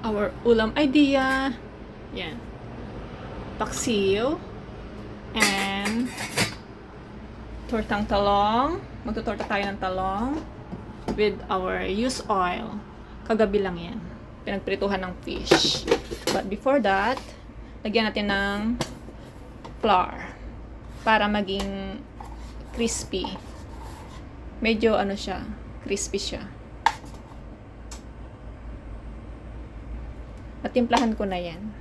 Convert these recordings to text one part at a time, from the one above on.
our ulam idea. Yan. Paksiw. And tortang talong. Magtutorta tayo ng talong with our used oil. Kagabi lang yan. Pinagprituhan ng fish. But before that, lagyan natin ng flour para maging crispy. Medyo ano siya, crispy siya. Natimplahan ko na yan.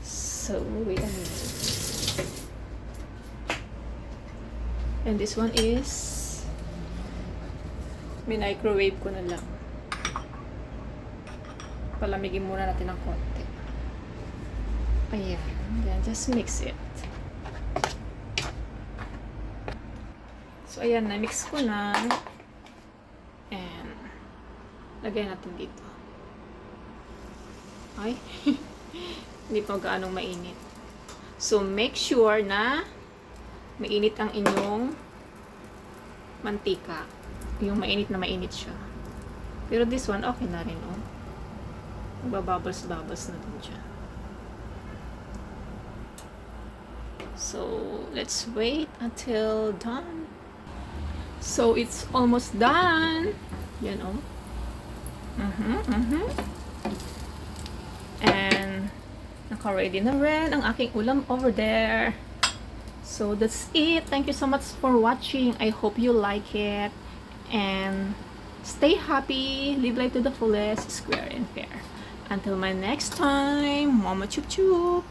So, wait a minute. And this one is microwave ko na lang. Palamigin muna natin ng konti. Ayan. Then, just mix it. So, ayan. Na-mix ko na. And, lagay natin dito. Ay. Hindi pa gaanong mainit. So, make sure na mainit ang inyong mantika. Yung mainit na mainit siya. Pero this one, okay na rin, oh. Magbabubbles-bubbles na din siya. So, let's wait until done. So, it's almost done. Yan, oh. And, naka-ready na rin ang aking ulam over there. So, that's it. Thank you so much for watching. I hope you like it. And, stay happy. Live life to the fullest, square and fair. Until my next time, Mama Chup Chup.